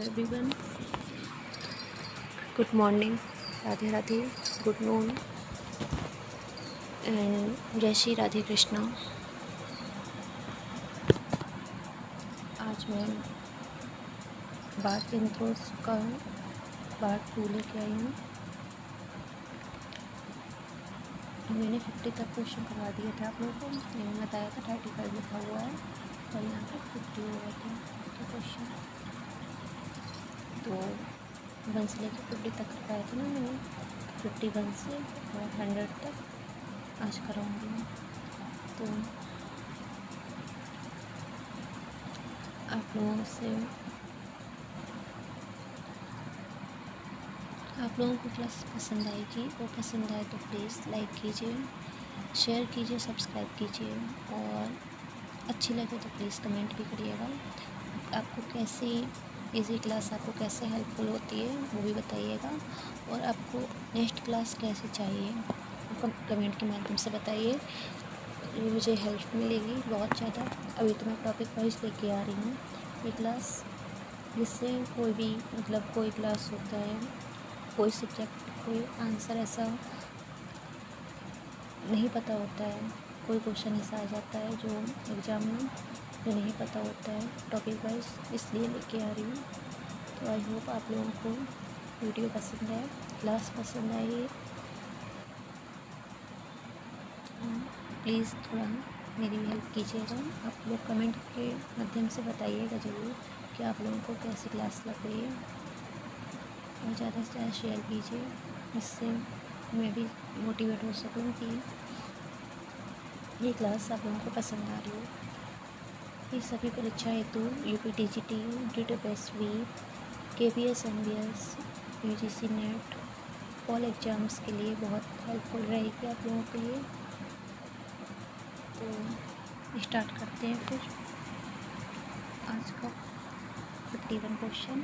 everyone. Good morning, Radhe Radhe, good noon and जय श्री राधे कृष्णा। आज मैं बात इंट्रोस का पार्ट 2 लेके आई हूँ। मैंने 50 तक क्वेश्चन करवा दिया था आप लोगों को। मैंने बताया था 35 लिखा हुआ है और यहाँ पर 50 हो गए थे तो क्वेश्चन। तो 1 से लेकर 50 तक करवाए थे ना मैंने, 51 से और 100 तक आज कराऊँगी मैं। तो आप लोगों को क्लास पसंद आएगी, वो पसंद आए तो प्लीज़ लाइक कीजिए, शेयर कीजिए, सब्सक्राइब कीजिए और अच्छी लगे तो प्लीज़ कमेंट भी करिएगा। आपको कैसी इजी क्लास आपको कैसे हेल्पफुल होती है वो भी बताइएगा, और आपको नेक्स्ट क्लास कैसे चाहिए कमेंट के माध्यम से बताइए। ये मुझे हेल्प मिलेगी बहुत ज़्यादा। अभी तो मैं टॉपिक वाइज लेके आ रही हूँ ये क्लास, जिससे कोई भी कोई क्लास होता है, कोई सब्जेक्ट कोई आंसर ऐसा नहीं पता होता है, कोई क्वेश्चन ऐसा आ जाता है जो एग्ज़ाम में जो नहीं पता होता है टॉपिक वाइज, इसलिए लेके आ रही हूँ। तो आई होप आप लोगों को वीडियो पसंद आए, क्लास पसंद आई। प्लीज़ थोड़ा मेरी हेल्प कीजिएगा। आप लोग कमेंट के माध्यम से बताइएगा ज़रूर कि आप लोगों को कैसी क्लास लग रही है, और ज़्यादा से ज़्यादा शेयर कीजिए, इससे मैं भी मोटिवेट हो सकूँ कि ये क्लास आप लोगों को पसंद आ रही हो। ये सभी परीक्षा हेतु UPTGT, DTPSV, KPS MBS, UGC net, all exams के लिए बहुत हेल्पफुल रहेगी आप लोगों के लिए। तो स्टार्ट करते हैं फिर आज का 51 क्वेश्चन।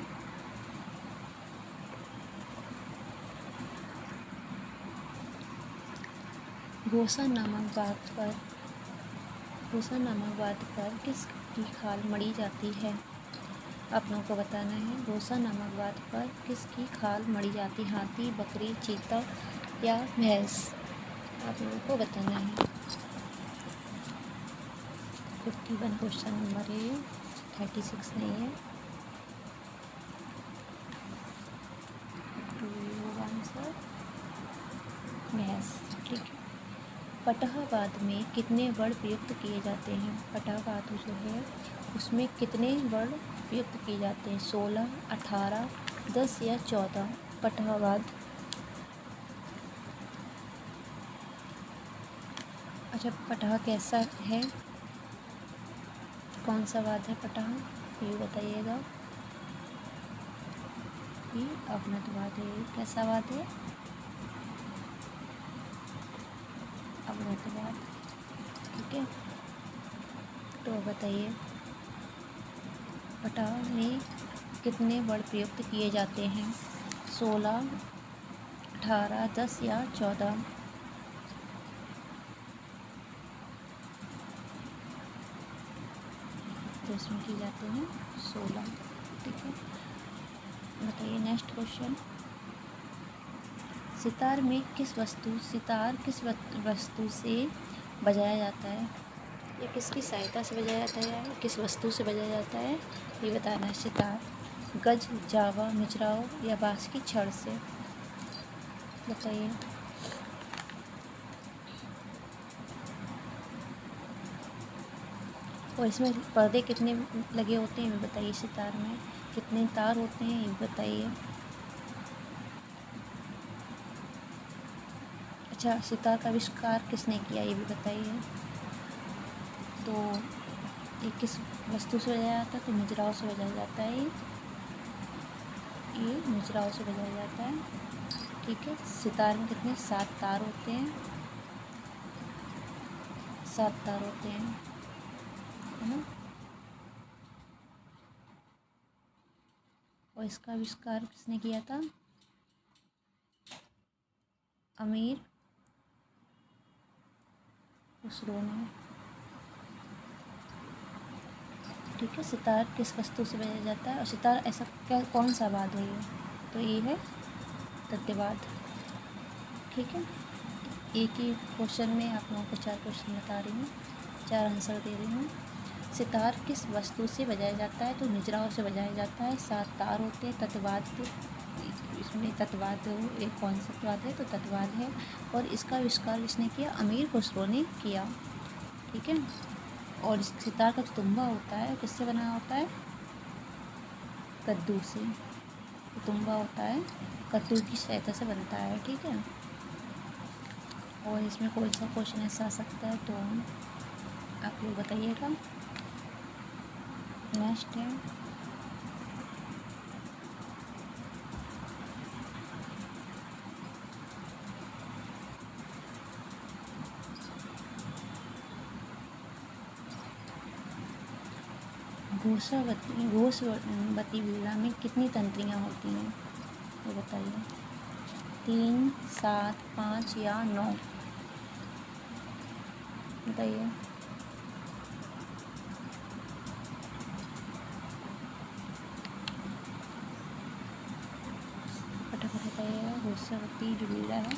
घोषा नामक बात पर किसकी खाल मढ़ी जाती है? आप लोगों को बताना है घोषा नामक बात पर किसकी खाल मढ़ी जाती, हाथी, बकरी, चीता या भैंस? आप लोगों को बताना है। 51 क्वेश्चन नंबर है, 36 नहीं है। आंसर भैंस, ठीक है। पटहावाद में कितने वर्ण प्रयुक्त किए जाते हैं? पटहावाद जो है उसमें कितने वर्ण प्रयुक्त किए जाते हैं? 16, 18, 10 या 14? पटहावाद। अच्छा, पटहा कैसा है, कौन सा वाद है पटहा, ये बताइएगा। ये अवनतवाद है। कैसा वाद है? अवनतवाद, ठीक है। तो बताइए पटहा में कितने वर्ण प्रयुक्त किए जाते हैं? 16, 18, 10 या 14? तो इसमें किए जाते हैं 16, ठीक है। बताइए नेक्स्ट क्वेश्चन। सितार किस वस्तु से बजाया जाता है, या किसकी सहायता से बजाया जाता है, किस वस्तु से बजाया जाता है, ये बताना है। सितार गज, जावा, मिजराव या बाँस की छड़ से? बताइए। और इसमें पर्दे कितने लगे होते हैं ये बताइए। सितार में कितने तार होते हैं ये बताइए। अच्छा, सितार का आविष्कार किसने किया ये भी बताइए। तो ये किस वस्तु से बजाया जाता है? तो मिजराव से बजाया जाता है। ये मिजराव से बजाया जाता है, ठीक है। सितार में कितने 7 तार होते हैं, 7 तार होते हैं, है ना। और इसका आविष्कार किसने किया था? अमीर खुसरो ने। ठीक है, सितार किस वस्तु से बजाया जाता है, और सितार ऐसा क्या कौन सा वाद्य है ये, तो ये है तद्यवाद। ठीक है, एक ही क्वेश्चन में आप लोगों को 4 क्वेश्चन बता रही हूँ, 4 आंसर दे रही हूँ। सितार किस वस्तु से बजाया जाता है, तो निजराओं से बजाया जाता है। 7 तार होते हैं। तत्वाद, इसमें तत्वाद एक कॉन्सेप्ट वाद है, तो तत्वाद है। और इसका आविष्कार किसने किया, अमीर खुसरो ने किया। ठीक है, और इस सितार का जो तुम्बा होता है किससे बना होता है, कद्दू से। तुम्बा होता है कद्दू की सहायता से बनता है। ठीक है, और इसमें कोई सा क्वेश्चन ऐसा आ सकता है तो आप लोग बताइएगा। नेक्स्ट है घोषवती वीणा में कितनी तंत्रियाँ होती हैं, ये बताइए। 3, 7, 5 या 9, बताइए। फटाफट बताइएगा। घोषवती जो वीणा है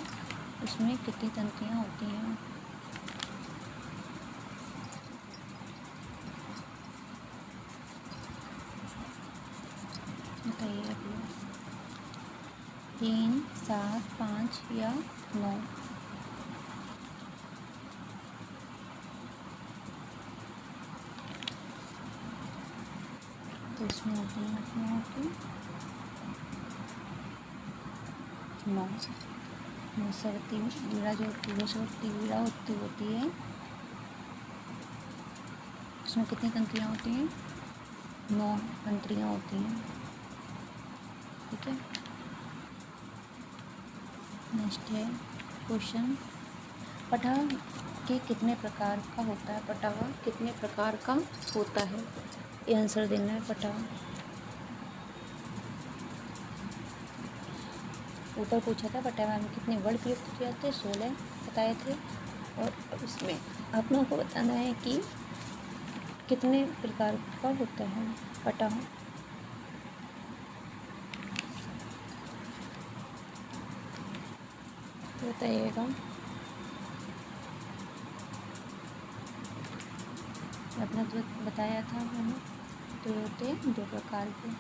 उसमें कितनी तंत्रियाँ होती हैं, बताइए आप लोग। 3, 7, 5 या 9। तो इसमें होती है आप लोगों की 9। घोषवती वीणा जो घोषवती वीणा होती है उसमें कितनी तंत्रियाँ होती हैं, 9 तंत्रियाँ होती हैं। ठीक है, नेक्स्ट है क्वेश्चन। पटहा के कितने प्रकार का होता है, पटहा कितने प्रकार का होता है, ये आंसर देना है। पटहा ऊपर पूछा था पटहा में कितने वर्ड प्रयुक्त किए जाते हैं, 16 बताए थे। और अब इसमें आप लोगों को बताना है कि कितने प्रकार का होता है पटहा। बताइएगा। अपना तो बताया था मैंने, तो ये होते हैं 2 प्रकार के।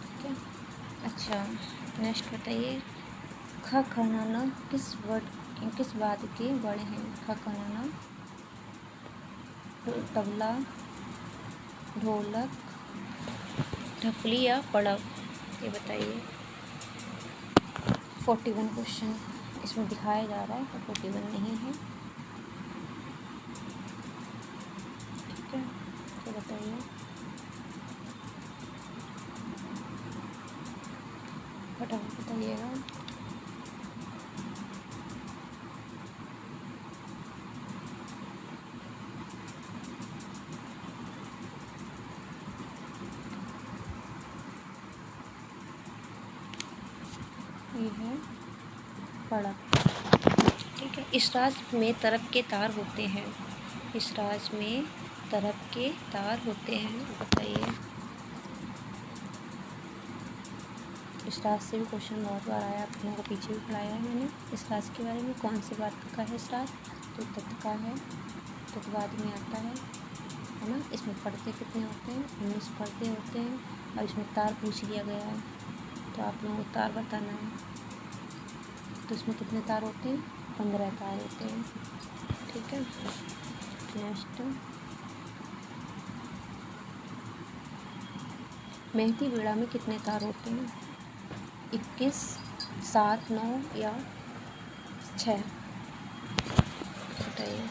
ठीक है, अच्छा नेक्स्ट बताइए। ख ख न न किस वाद्य के वर्ड हैं, ख ख न न, तबला, ढोलक, ढपली या पड़ब, ये बताइए। 41 क्वेश्चन इसमें दिखाया जा रहा है, तो 41 नहीं है। ठीक है, तो बताइए फटाफट बताइएगा। ये है पड़ब। ठीक है, इस राज में तरफ के तार होते हैं, इस राज में तरफ के तार होते हैं, बताइए। इस राज से भी क्वेश्चन बहुत बार आया, आप लोगों को पीछे भी पढ़ाया है मैंने। इस राज के बारे में कौन सी बात का है इस राज, तो तत्व का है, तत्ववाद में आता है ना। इसमें पर्दे कितने होते हैं, 19 पर्दे होते हैं। और इसमें तार पूछ लिया गया है, तो आप लोगों को तार बताना है। तो इसमें कितने तार होते हैं, 15 तार होते हैं। ठीक है, नेक्स्ट। मेहती वीणा में कितने तार होते हैं, 21, 7, 9 या 6, बताइए।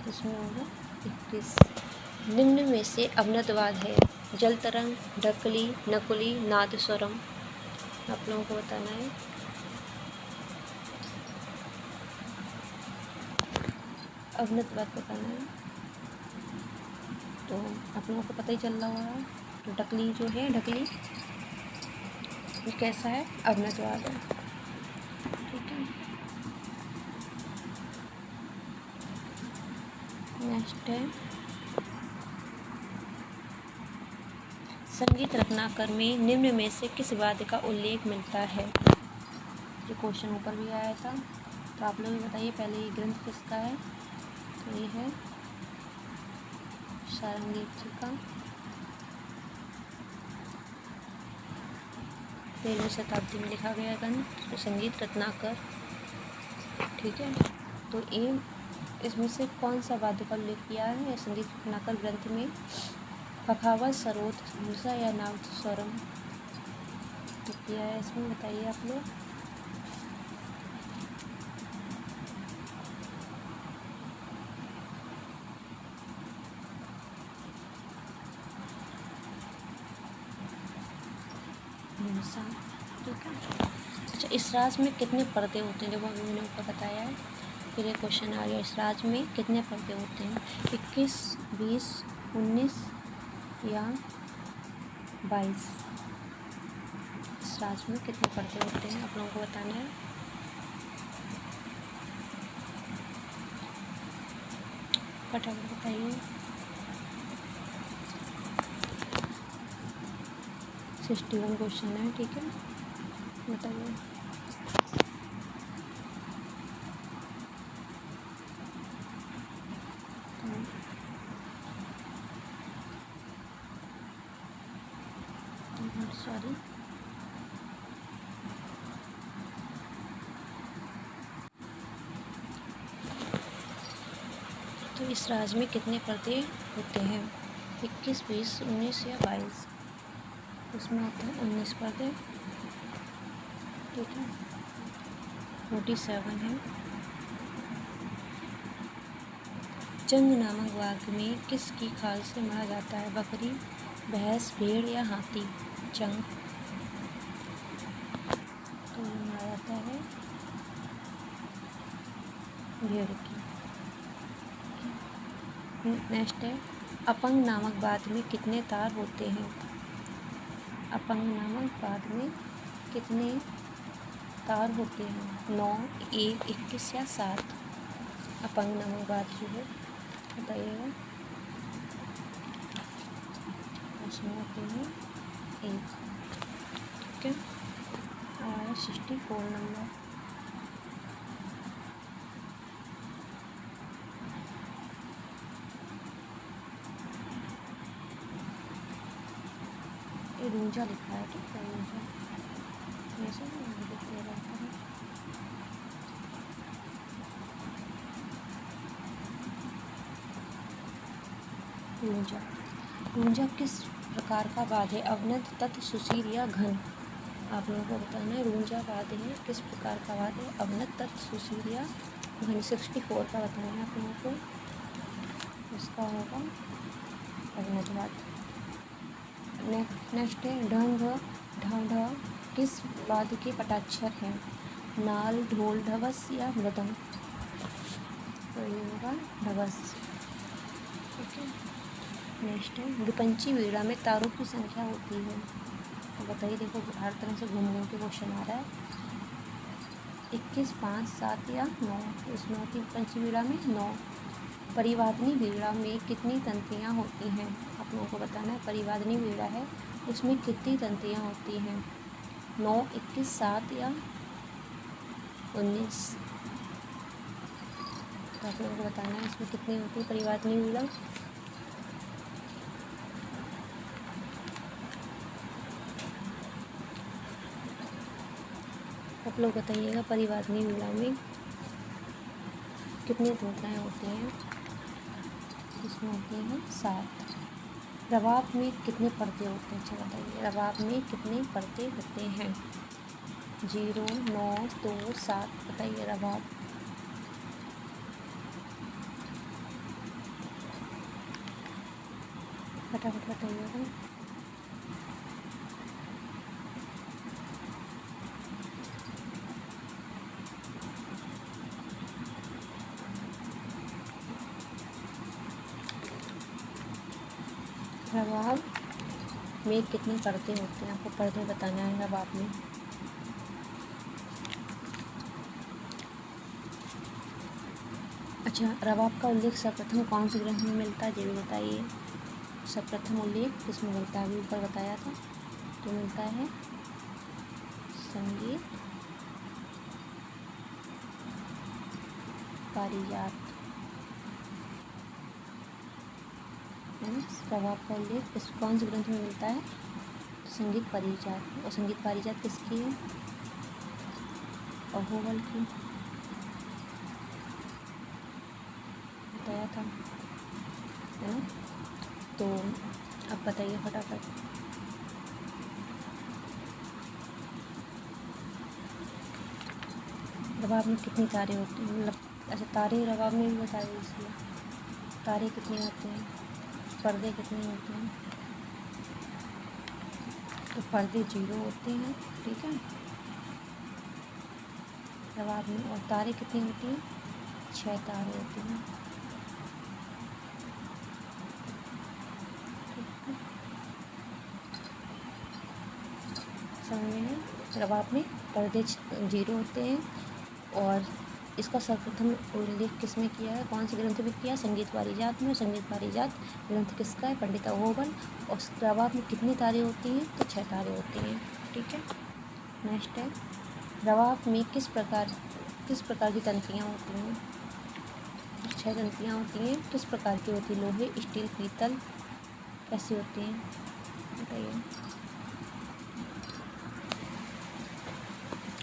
इसमें होगा 21। निम्न में से अवनतवाद है, जल तरंग, ढकली, नकुली, नादस्वरम, आप लोगों को बताना है। अवनतवाद बताना है, तो आप लोगों को पता ही चल रहा होगा। तो ढकली जो है, ढकली ये कैसा है, अवनतवाद है। ठीक है, नेक्स्ट है संगीत रत्नाकर में निम्न में से किस वाद्य का उल्लेख मिलता है? ये क्वेश्चन ऊपर भी आया था, तो आप लोग बताइए पहले ये ग्रंथ किसका है। तो ये है सारंगीत जी का, 13वीं शताब्दी में लिखा गया ग्रंथ तो संगीत रत्नाकर। ठीक है, तो ये इसमें से कौन सा वाद्य का उल्लेख किया है संगीत रत्नाकर ग्रंथ में? पखावज, सरोद, मूसा या नादस्वरम तो किया है इसमें, बताइए आप लोग। मूसा, ठीक है। अच्छा, इस राज में कितने पर्दे होते हैं? देखो अभी मैंने ऊपर बताया है, फिर ये क्वेश्चन आ गया, इस राज में कितने पर्दे होते हैं? 21, 20, 19 या 22? इस राज में कितने पर्दे होते हैं आप लोगों को बताना है। फटाफट बताइए। 61 क्वेश्चन है, ठीक है, बताइए। सॉरी, तो इस राज में कितने पर्दे होते हैं? 21, 20, 19 या 22? उसमें होते हैं 19 पर्दे, ठीक है। 47 है। चंग नामक वाक्य में किसकी खाल से मारा जाता है? बकरी, भैंस, भेड़ या हाथी? चंग तो मारा जाता है भेड़ की। नेक्स्ट है, अपंग नामक वाद्य में कितने तार होते हैं? अपंग नामक वाद्य में कितने तार होते हैं? 9, 1, 21 या 7? अपंग नामक वाद्य जो है बताइएगा। उसमें होते हैं 1, ठीक है। और 64 नंबर, ये रूंजा लिखा है, ठीक है, रूंजा ऐसे लिख दिया जाता है। रूंजा, रूंजा किस प्रकार का वाद्य है? अवनत, तत्, सुशील या घन? आप लोगों को बताना है रूंजा वाद्य है किस प्रकार का वाद्य है? अवनत, तत्, सुशील या घन? 64 का बताना है आप लोगों को, इसका होगा अवनत वाद्य। नेक्स्ट है ढ, ढ, ढ किस वाद्य के पटाक्षर हैं? नाल, ढोल, ढवस या मृदंग? तो ये होगा ढवस, ठीक है। नेक्स्ट है विपंची वीणा में तारों की संख्या होती है? तो बताइए, देखो हर तरह से घूम घूम के क्वेश्चन आ रहा है। 21, 5, 7 या 9? इसमें होती है विपंची वीणा में 9। परिवादिनी वीणा में कितनी तंत्रियाँ होती हैं? आप लोगों को बताना है, परिवादिनी वीणा है उसमें कितनी तंत्रियाँ होती हैं? 9, 21, 7 या 19? तो आप लोगों को बताना है इसमें कितनी होती है परिवादिनी वीणा। आप लोग बताइएगा परिवादिनी वीणा में कितनी तंत्रियाँ होती हैं? इसमें होती हैं 7। रबाब में कितने पर्दे होते हैं? अच्छा बताइए, रबाब में कितने पर्दे होते हैं? 0, 9, 2, 7? बताइए रबाब। फटाफट बताइएगा। रबाब में कितने पर्दे होते हैं? आपको पर्दे बताना है रबाब में। अच्छा, रबाब का उल्लेख सर्वप्रथम कौन से ग्रंथ में मिलता है ये भी बताइए। सर्वप्रथम उल्लेख किसमें मिलता है, अभी ऊपर बताया था, तो मिलता है संगीत पारिजात, प्रभाव का उल्लेख किस कौन से ग्रंथ में मिलता है, संगीत पारिजात। और संगीत पारिजात किसकी है, अहोबल की, बताया था, है ना। तो अब बताइए फटाफट, रबाब में कितनी तारे होती हैं, मतलब अच्छा तारे रबाब में भी बता दीजिए, तारे कितने होते हैं, पर्दे कितने होते हैं, तो पर्दे 0 होते हैं, ठीक है, रबाब में। और तारे कितनी होती हैं, 6 तारे होती हैं, समझ में है। रबाब में पर्दे 0 होते हैं, और इसका सर्वप्रथम उल्लेख किसमें किया है, कौन से ग्रंथ में किया है, संगीत पारिजात में। और संगीत पारिजात ग्रंथ किसका है, पंडित अहोबल। और रबाब में कितनी तारे होती हैं, तो 6 तारे होती हैं, ठीक है। नेक्स्ट है, रबाब में किस प्रकार की तंत्रियाँ होती हैं, 6 तंत्रियाँ होती हैं, किस प्रकार की होती है, लोहे, स्टील, पीतल, कैसी होती हैं, बताइए,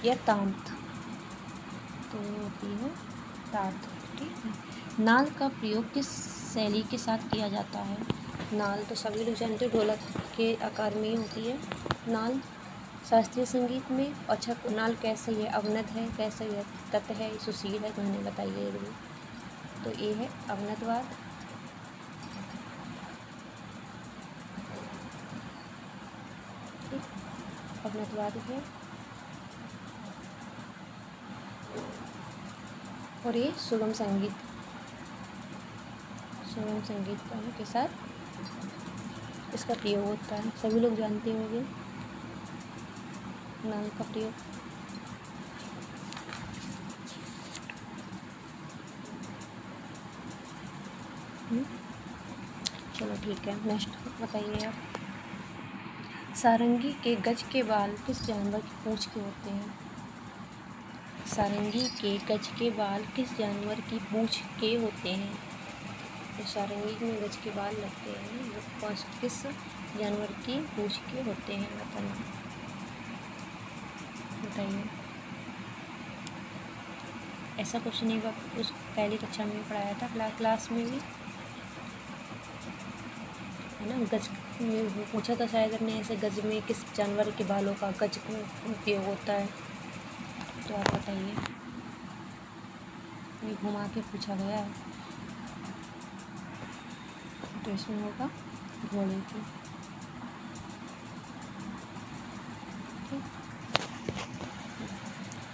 या ताम्र, तो होती है ताम्र, ठीक है। नाल का प्रयोग किस शैली के साथ किया जाता है, नाल तो सभी लोग जानते हो, ढोलक के आकार में ही होती है नाल, शास्त्रीय संगीत में। अच्छा, नाल कैसे है, अवनत है, कैसे है, तत है, सुशील है, तो उन्हें बताइए जरूर। तो ये है अवनतवाद, ठीक, अवनतवाद है। और ये सुगम संगीत के साथ इसका प्रयोग होता है, सभी लोग जानते होंगे नाल का प्रयोग। चलो ठीक है, नेक्स्ट बताइए आप, सारंगी के गज के बाल किस जानवर की पूंछ के होते हैं, सारंगी के गज के बाल किस जानवर की पूंछ के होते हैं, तो सारंगी में गज के बाल लगते हैं, वो किस जानवर की पूंछ के होते हैं, बताइए। ऐसा क्वेश्चन एक बार उस पहली कक्षा में पढ़ाया था, क्लास में भी, है ना। गज में पूछा था शायद ने, ऐसे गज में किस जानवर के बालों का गज उपयोग होता है, तो आप बताइए, ये घुमा के पूछा गया है, तो इसमें होगा घोड़े की,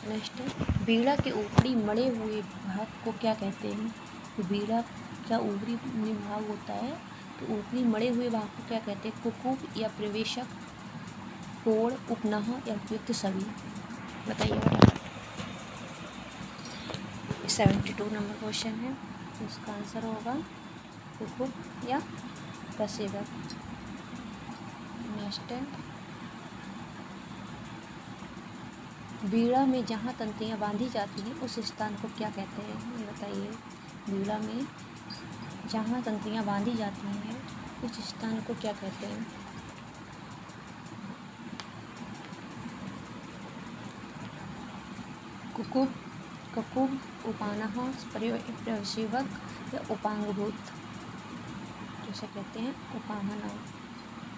नेक्स्ट है, बीड़ा के ऊपरी मड़े हुए भाग को क्या कहते हैं, तो बीड़ा का ऊपरी भाग होता है, तो ऊपरी मड़े हुए भाग को क्या कहते हैं, कुकुब या प्रवेशक, कोण, उपनाह या उपयुक्त सभी, बताइए बेटा। 72 नंबर क्वेश्चन है, इसका आंसर होगा कुकुब या प्रसेदक। नेक्स्ट है, बीड़ा में जहाँ तंत्रियाँ बांधी जाती हैं उस स्थान को क्या कहते हैं, ये बताइए। बीड़ा में जहाँ तंत्रियाँ बांधी जाती हैं उस स्थान को क्या कहते हैं, कुकुब, ककुब, उपानह, प्रवेशिवक या उपांगभूत, जैसे कहते हैं उपाहना,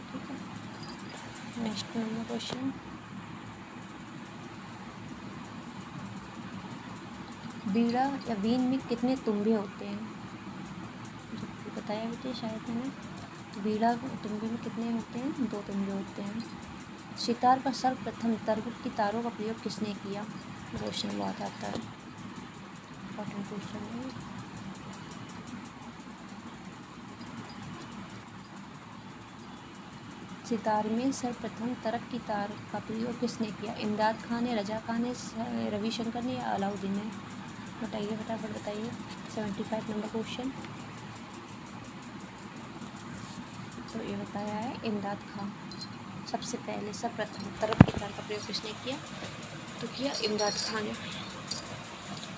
ठीक है। नेक्स्ट नंबर क्वेश्चन, बीड़ा या बीन में कितने तुम्बे होते हैं, जो बताया भी थे शायद मैंने, तो बीड़ा तुम्बे में कितने होते हैं, 2 तुम्बे होते हैं। सितार पर सर्वप्रथम तरबुज की तारों का प्रयोग किसने किया, क्वेश्चन बहुत आता है, इम्पोर्टेंट क्वेश्चन है। सितार में सर्वप्रथम तरक की तार का प्रयोग किसने किया, इमदाद खान ने, रजा खान ने, रविशंकर ने या अलाउद्दीन ने, बताइए फटाफट बताइए। 75 नंबर क्वेश्चन, तो ये बताया है इमदाद खां। सबसे पहले सर्वप्रथम तरफ के तार का प्रयोग किसने किया? तो किया इमदाद खां ने।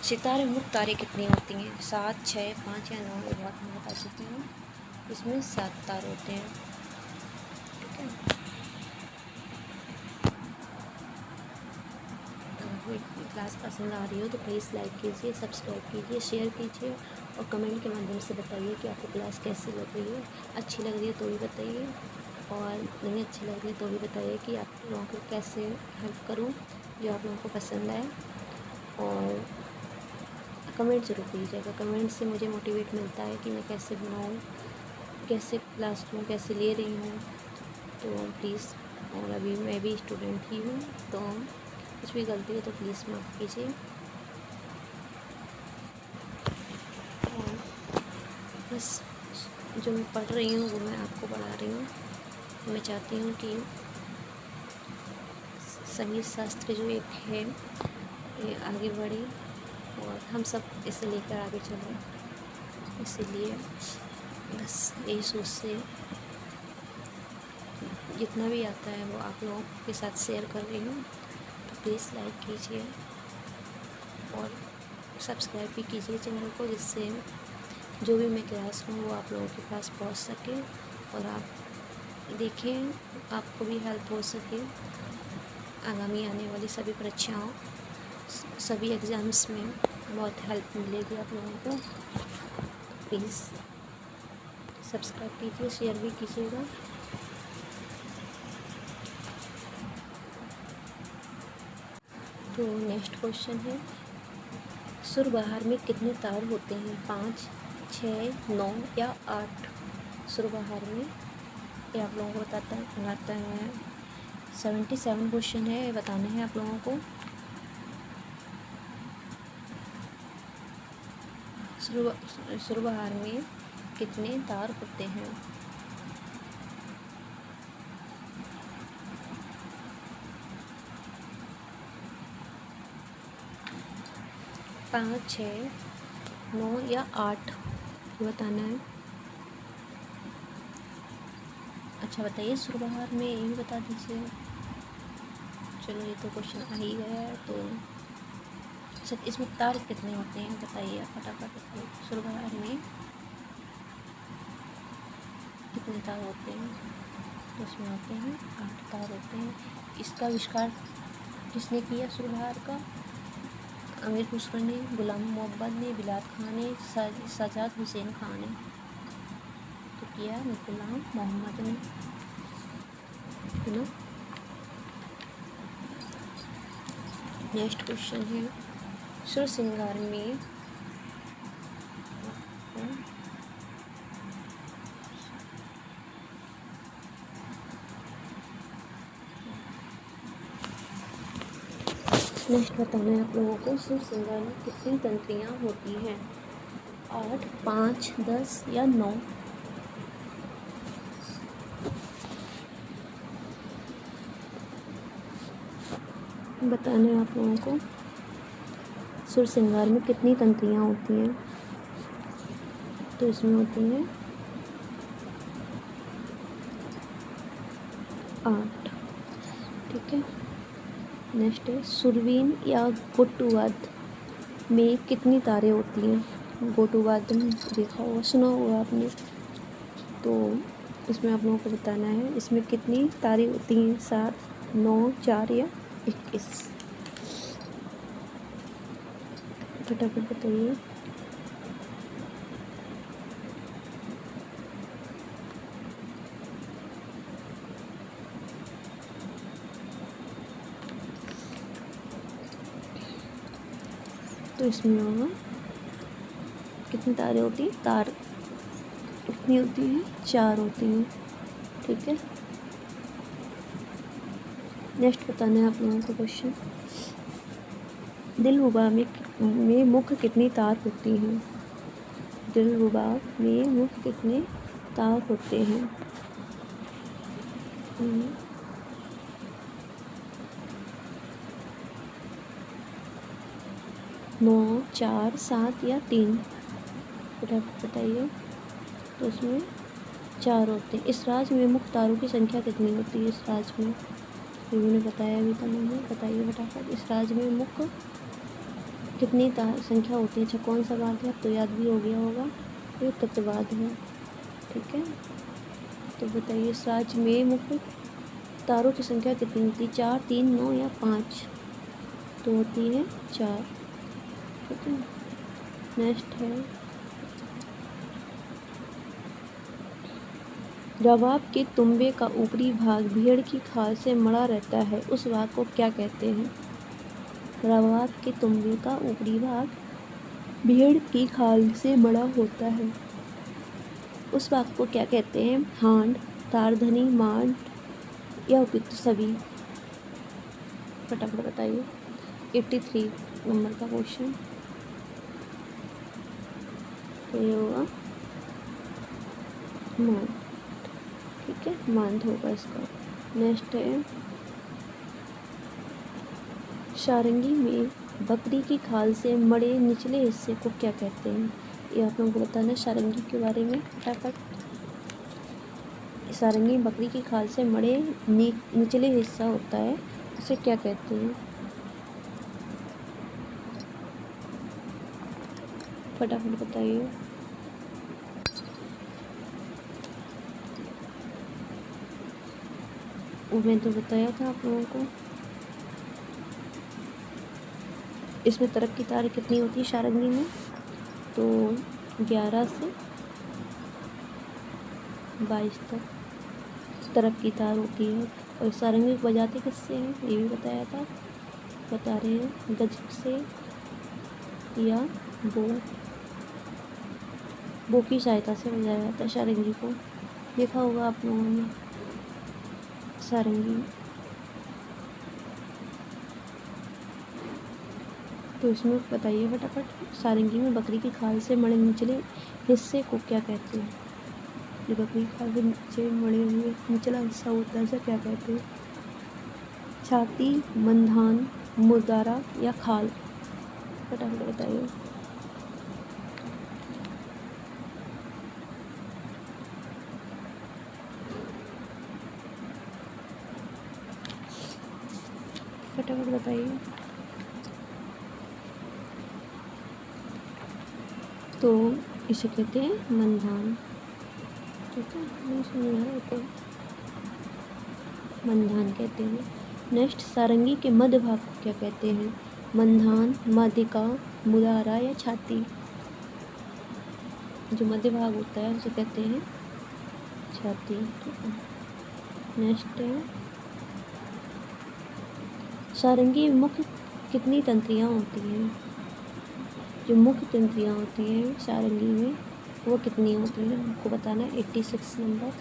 सितारे मुख्य तारे कितनी होती हैं? 7, 6, 5 या 9? ये बात मैं बता चुकी हूँ। इसमें 7 तारे होते हैं। ठीक है। अगर क्लास पसंद आ रही हो तो प्लीज़ लाइक कीजिए, सब्सक्राइब कीजिए, शेयर कीजिए और कमेंट के माध्यम से बताइए कि आपको क्लास कैसी लग रही है। अच्छी लग रही है तो भी बताइए और नहीं अच्छी लग रही है तो भी बताइए कि आप लोगों को कैसे हेल्प करूं जो आप लोगों को पसंद आए। और कमेंट ज़रूर कीजिएगा। कमेंट से मुझे मोटिवेट मिलता है कि मैं कैसे बनाऊँ, कैसे क्लास लूँ, कैसे ले रही हूँ। तो प्लीज़, और अभी मैं भी स्टूडेंट ही हूँ तो कुछ भी गलती हो तो प्लीज़ माफ़ कीजिए। और बस जो मैं पढ़ रही हूँ वो मैं आपको पढ़ा रही हूँ। मैं चाहती हूँ कि संगीत शास्त्र जो एक है ये आगे बढ़े और हम सब इसे लेकर आगे चलें। इसीलिए बस यही सोच से जितना भी आता है वो आप लोगों के साथ शेयर कर रही हूँ। तो प्लीज़ लाइक कीजिए और सब्सक्राइब भी कीजिए चैनल को, जिससे जो भी मैं क्लास लूँ वो आप लोगों के पास पहुँच सके और आप देखें, आपको भी हेल्प हो सके आगामी आने वाली सभी परीक्षाओं, सभी एग्ज़ाम्स में बहुत हेल्प मिलेगी आप लोगों को। प्लीज़ सब्सक्राइब कीजिए, शेयर भी कीजिएगा। तो नेक्स्ट क्वेश्चन है, सुरबहार में कितने तार होते हैं? 5, 6, 9 या 8? सुरबहार में ये आप लोगों को बताता है 77 क्वेश्चन है, ये बताने हैं आप लोगों को। सुरबहार में कितने तार होते हैं? 5, 6, 9 या 8 बताना है। अच्छा बताइए, सुरबहार में यही बता दीजिए। चलो ये तो क्वेश्चन आ ही गया है। तो सब इसमें तार कितने होते हैं बताइए फटाफट। सुरबहार में कितने तार होते हैं? तो इसमें होते हैं 8 तार होते हैं। इसका आविष्कार किसने किया सुरबहार का? अमीर खुसरो ने, गुलाम मोहम्मद ने, बिलात खां ने, सजाद हुसैन खां ने? तो किया गुलाम मोहम्मद ने, है ना। नेक्स्ट क्वेश्चन है, सुरसिंगार में नेक्स्ट बताना है आप लोगों को, सुरसिंगार में कितनी तंत्रियाँ होती हैं? 8, 5, 10 या 9? बताना है आप लोगों को, सुरसिंगार में कितनी तंत्रियाँ होती हैं? तो इसमें होती हैं 8। ठीक है। नेक्स्ट है, सुरवीन या गोटुवाद्य में कितनी तारें होती हैं? गोटुवाद्य में देखा होगा, सुना होगा आपने। तो इसमें आप लोगों को बताना है इसमें कितनी तारें होती हैं? 7, 9, 4 या 21? फटाफट बताइए। तो इसमें होगा कितनी तारें होती हैं? तार कितनी होती हैं? 4 होती हैं। ठीक है। नेक्स्ट बताना है आप लोगों को क्वेश्चन, दिलरुबा में मुख्य कितनी तार होती हैं? दिलरुबा में मुख्य कितने तार होते हैं? 9, 4, 7 या 3? फटाफट बताइए। तो उसमें 4 होते हैं। इस राज्य में मुख्य तारों की संख्या कितनी होती है? इस राज्य में इन्होंने बताया भी तो नहीं है, बताइए फटाफट। इस राज्य में मुख्य कितनी संख्या होती है? अच्छा, कौन सा वाद है? अब तो याद भी हो गया होगा, ये तत्ववाद है। ठीक है, तो बताइए इस राज्य में मुख्य तारों की संख्या कितनी होती है? 4, 3, 9 या 5? तो होती है 4। ठीक है, नेक्स्ट है रवाब के तुम्बे का ऊपरी भाग भेड़ की खाल से मड़ा रहता है, उस भाग को क्या कहते हैं? रवाब के तुम्बे का ऊपरी भाग भेड़ की खाल से मड़ा होता है, उस भाग को क्या कहते हैं? हांड, तारधनी, मांड या उपयुक्त सभी? फटाफट बताइए। 83 नंबर का क्वेश्चन, तो ये होगा मांड। ठीक है, मांड होगा इसका। नेक्स्ट है सारंगी में बकरी की खाल से मड़े निचले हिस्से को क्या कहते हैं? ये आप लोगों को बताना है सारंगी के बारे में फटाफट। सारंगी में बकरी की खाल से मड़े निचले हिस्सा होता है, उसे क्या कहते हैं? फटाफट बताइए। मैं तो बताया था आप लोगों को। इसमें तरफ की तार कितनी होती है सारंगी में? तो 11 से 22 तक तरफ की तार होती है। और सारंगी को बजाते किससे हैं? ये भी बताया था, बता रहे हैं गज से या बो की सहायता से बजाया जाता है सारंगी को। देखा होगा आप लोगों ने सारंगी। तो इसमें बताइए फटाफट, सारंगी में बकरी की खाल से मड़े निचले हिस्से को क्या कहते हैं? जो बकरी की खाल से मड़े हुए निचला हिस्सा होता है उसे क्या कहते हैं? छाती, मंधान, मुर्दारा या खाल? फटाफट बताइए। फटाफट बताइए। तो इसे कहते हैं मंधान। ठीक है, नहीं सुना है तो मंधान कहते हैं। नेक्स्ट, सारंगी के मध्य भाग को क्या कहते हैं? मंधान, माध्यिका, मुरारा या छाती? जो मध्य भाग होता है उसे कहते हैं छाती। ठीक है, नेक्स्ट है सारंगी में मुख्य कितनी तंत्रियाँ होती हैं? जो मुख्य तंत्रियाँ होती हैं सारंगी में वो कितनी होती हैं? आपको बताना है। 86 नंबर।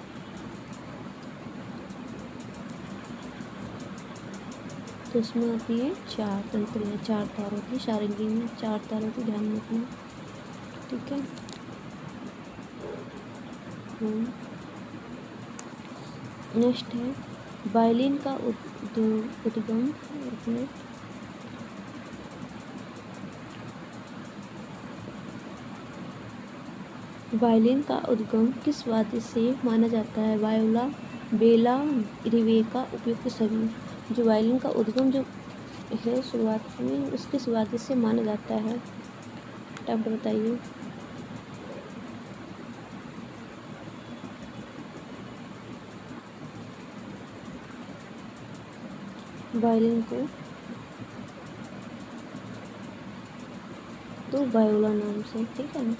तो इसमें होती है 4 तंत्रियाँ, 4 तार होती है सारंगी में, 4 तार होती, ध्यान रखना। ठीक है, नेक्स्ट है वायलिन का उद्गम वायलिन का उद्गम किस वाद्य से माना जाता है? वायोला, बेला, रिवेका, उपयुक्त सभी? जो वायलिन का उद्गम जो है शुरुआत में उस किस वाद्य से माना जाता है? टब बताइए। वायलिन को तो वायोला नाम से। ठीक है ना।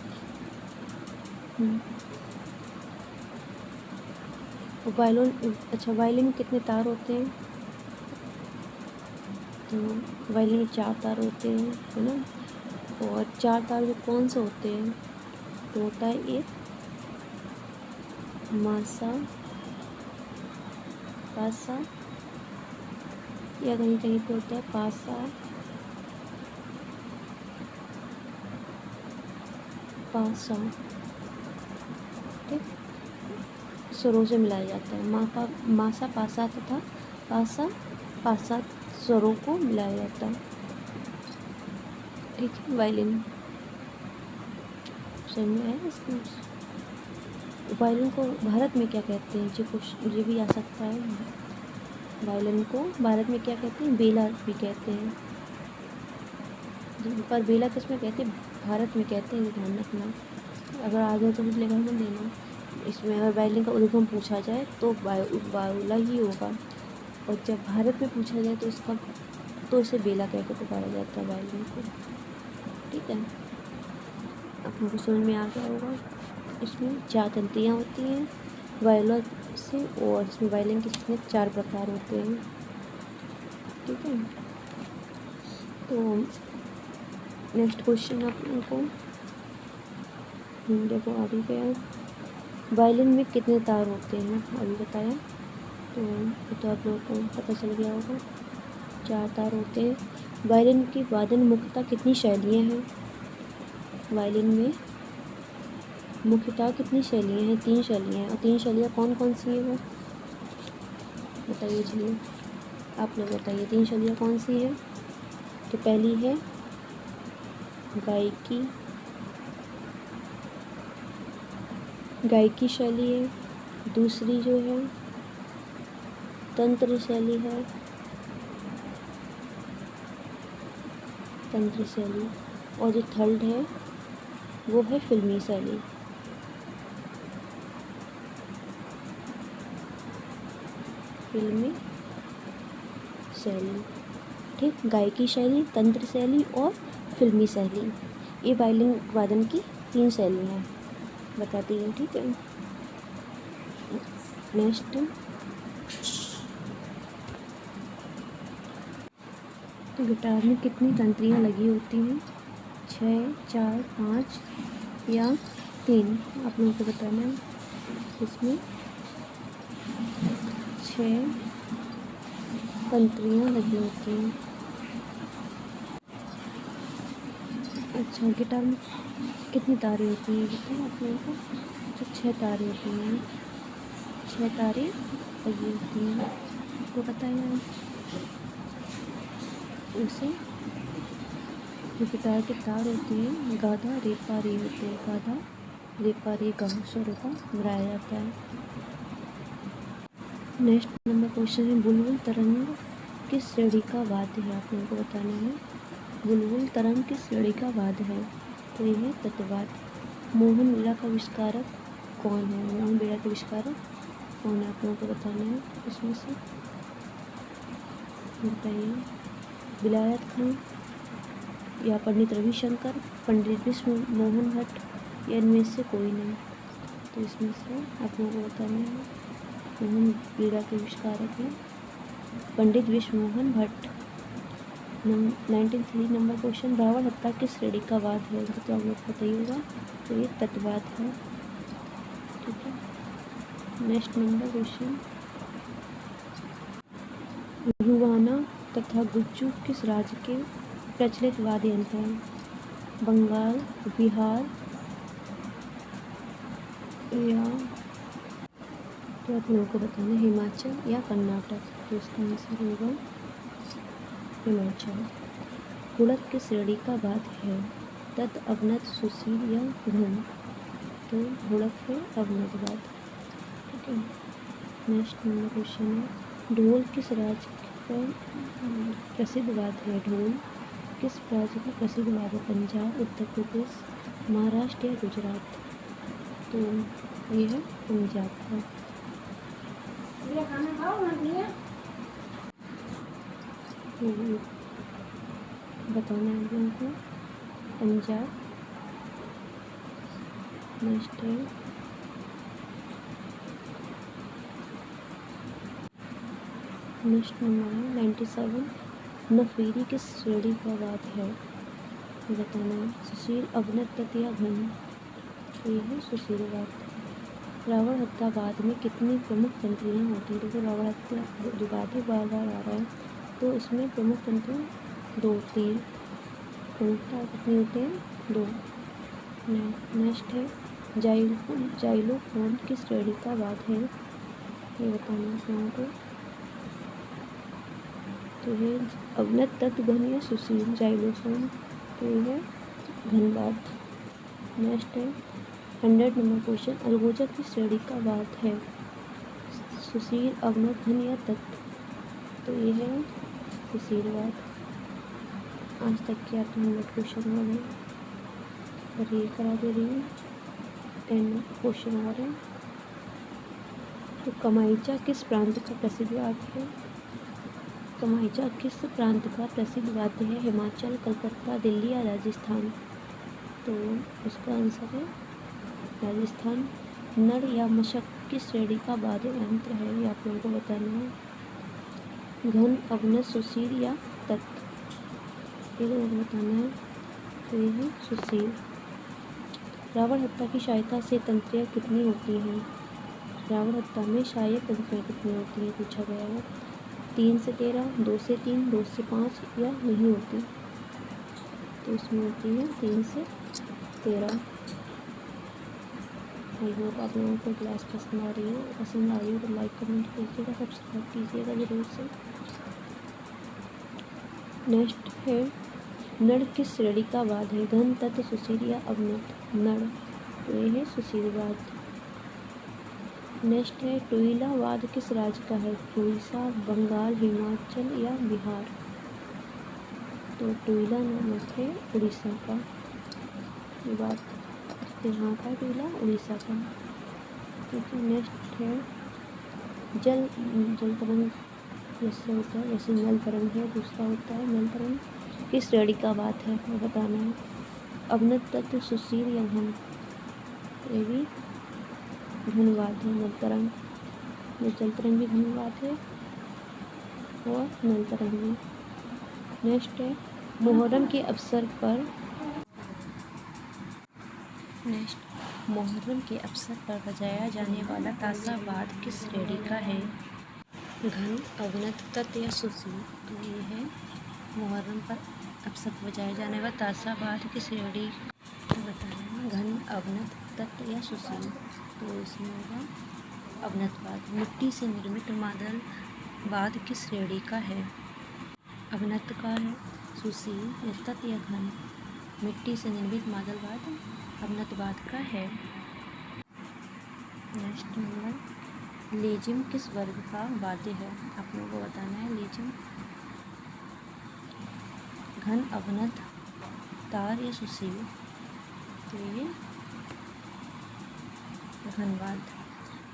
वायलिन, अच्छा वायलिन में कितने तार होते हैं? तो वायलिन में 4 तार होते हैं, है ना। और 4 तार जो कौन से होते हैं? तो होता है एक मासा, पासा या कहीं कहीं पे होता है पासा, पासा। ठीक, स्वरों से मिलाया जाता है। मासा, पासा तथा पासा, पासा स्वरों को मिलाया जाता है। ठीक है, वायलिन समझ में आया इसमें। वायलिन को भारत में क्या कहते हैं, ये भी आ सकता है। वायलिन को भारत में क्या कहते हैं, बेला भी कहते हैं। पर बेला किस में कहते हैं, भारत में कहते हैं, ध्यान रखना। अगर आगे तो इसलिए मत देना। इसमें अगर वायलिन का उद्गम पूछा जाए तो वायुला ही होगा, और जब भारत में पूछा जाए तो इसे बेला कह के पुकारा जाता है वायलिन को। ठीक है, आपको समझ में आ गया होगा। इसमें 4 तंत्रियाँ होती हैं वायलिन से, और इसमें वायलिन के कितने 4 प्रकार होते हैं। ठीक है, तो नेक्स्ट क्वेश्चन आप लोगों को देखो अभी गया, वायलिन में कितने तार होते हैं अभी बताया, तो आप लोगों को पता चल गया होगा। 4 तार होते हैं। वायलिन की वादन मुख्यतः कितनी शैलियाँ हैं, वायलिन में मुख्यतः कितनी शैलियाँ हैं, 3 शैलियाँ हैं। और 3 शैलियाँ कौन कौन सी हैं वो बताइए जी, आप लोग बताइए 3 शैलियाँ कौन सी हैं। तो पहली है गायकी शैली है, दूसरी जो है तंत्र शैली है, तंत्र शैली, और जो थर्ड है वो है फिल्मी शैली। फिल्मी शैली, ठीक, गायकी शैली, तंत्र शैली और फिल्मी शैली, ये वायलिन वादन की 3 शैलियाँ बताती हैं। ठीक है, नेक्स्ट, तो गिटार में कितनी तंत्रियाँ लगी होती हैं, 6, 4, 5 या 3, आप लोगों को बताना है। इसमें 6 तंत्रियाँ लगी होती हैं। अच्छा, गिटार में कितनी तारें होती हैं बताओ आप लोगों को, तो 6 तारें होती हैं, 6 तारें लगी होती हैं, आपको पता है। उसे जो गिटार के तार होते हैं गाधा रेपा रे होते हैं, गाधा रेपा रे गा स्वरों का बनाया जाता है। नेक्स्ट नंबर क्वेश्चन है, बुलबुल तरंग किस श्रेणी का वाद्य है, आप लोगों को बताना है। बुलबुल तरंग किस श्रेणी का वाद्य है, तो ये है तत्वाद्य। मोहन बीड़ा का आविष्कारक कौन है, मोहन बीड़ा का आविष्कारक कौन है, आप लोगों को बताना है। इसमें से बताइए, विलायत खान या पंडित रविशंकर, पंडित विष्णु मोहन भट्ट, या इनमें से कोई नहीं। तो इसमें से आप लोगों को बताना है, मोहन बीड़ा के आविष्कारक हैं पंडित विष्णु मोहन भट्ट। 93 नंबर क्वेश्चन, रावण हत्या किस श्रेणी का वाद है, तो आप लोग पता ही होगा, तो ये तत्वाद है। ठीक है, नेक्स्ट नंबर क्वेश्चन, रुवाना तथा गुज्जू किस राज्य के प्रचलित वाद्य यंत्र हैं, बंगाल, बिहार या, तो आप लोगों को बताना है हिमाचल या कर्नाटक। तो इसका आंसर होगा हिमाचल। हुड़क किस श्रेणी का वाद्य है, तत्, अवनत, सुशील या घन, तो हुड़क है अवनत वाद्य। ठीक है, नेक्स्ट नंबर क्वेश्चन है, ढोल किस राज्य का प्रसिद्ध वाद्य है, ढोल किस राज्य का प्रसिद्ध वाद्य, पंजाब, उत्तर प्रदेश, महाराष्ट्र या गुजरात, तो ये है पंजाब का। बताना है लोगों को पंजाब। नेक्स्ट है नेक्स्ट नंबर है 97, नफीरी किस श्रेणी का वाद्य है, बताना है सुशील, अवनत, तत् या घन, तो ये है सुशील वाद्य। रावण हत्या वाद में कितनी प्रमुख तंत्रियाँ होती हैं, देखो रावण हत्या जो वाद्य बार बार आ रहा है, तो इसमें प्रमुख तंत्र 2 होती हैं, प्रमुखता कितनी होती है, 2। नेक्स्ट है जाइलोफोन किस श्रेणी का वाद्य है, ये बताना है लोगों को, तो ये अवनत, तत्, घन या सुशील, जाइलोफोन, तो ये है घन वाद्य। नेक्स्ट है 100 नंबर क्वेश्चन, अलगोजा किस श्रेणी का वाद है? सुशील, अवनत, घन या तत्व? तो ये है सुशीलवाद। आज तक के 8 नंबर क्वेश्चन हो गए और ये करा दे रही हूँ। 10 क्वेश्चन और है। तो कमाईचा किस प्रांत का प्रसिद्ध वाद्य है? कमाईचा किस प्रांत का प्रसिद्ध वाद्य है? हिमाचल, कलकत्ता, दिल्ली या राजस्थान? तो उसका आंसर है राजस्थान। नर या मशक किस श्रेणी का वाद्य यंत्र है? ये आप लोगों को बताना है। घन, अवनत, सुशील या तत्व? ये लोगों को बताना है। तो ये है सुशील। रावण हत्या की सहायता से तंत्रियाँ कितनी होती हैं? रावण हत्या में सहायक तंत्रियाँ कितनी होती हैं पूछा गया है। 3 से 13, 2 से 3, 2 से 5 या नहीं होती? तो इसमें होती है 3 से 13। आई होप आप लोगों को क्लास पसंद आ रही हो तो लाइक कमेंट कीजिएगा, सब्सक्राइब कीजिएगा जरूर से। नेक्स्ट है, नड़ किस श्रेणी का वाद है? घन, तत्व, सुशील या अवनत? नड़। तो ये है सुशीलवाद। नेक्स्ट है, टुईला वाद किस राज्य का है? उड़ीसा, बंगाल, हिमाचल या बिहार? तो टुईला नामक है उड़ीसा का वाद। यहाँ का टुईला उड़ीसा का। ठीक है। नेक्स्ट है, जल तरंग जैसे होता है वैसे नल तरंग है, दूसरा होता है नल तरंग किस श्रेणी का वाद है वो बताना है। अवनत, तत्व, सुशील या घन? ये भी घनवाद है नल तरंग। ये जल तरंग भी घनवाद है और नल तरंग भी। नेक्स्ट है, मुहर्रम के अवसर पर मुहर्रम के अवसर पर बजाया जाने वाला ताशा वाद किस श्रेणी का है? घन, अवनत, तत्व या सुशील? तो ये है मुहर्रम पर अवसर पर बजाया जाने वाला ताशा वाद किस श्रेणी बताना है। घन, अवनत, तत्व या सुशील? तो इसमें होगा अवनतवाद। मिट्टी से निर्मित मादल वाद किस श्रेणी का है? अवनत का है। सुशील या तत्व या घन? मिट्टी से निर्मित मादलवाद अवनतवाद का है। नेक्स्ट नंबर, लेजिम किस वर्ग का वाद्य है? आप लोगों को बताना है। लेजिम घन, अवनत, तार या सुशील? तो ये घनवाद।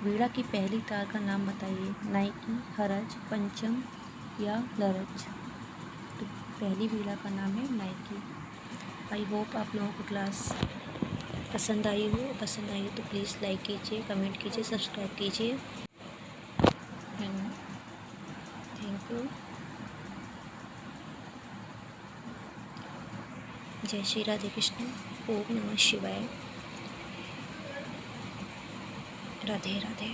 वीणा की पहली तार का नाम बताइए। नाइकी, हरज, पंचम या लरज? तो पहली वीणा का नाम है नाइकी। आई होप आप लोगों को क्लास पसंद आई हो तो प्लीज़ लाइक कीजिए, कमेंट कीजिए, सब्सक्राइब कीजिए एंड थैंक यू। जय श्री राधे कृष्ण। ओम नमः शिवाय। राधे राधे।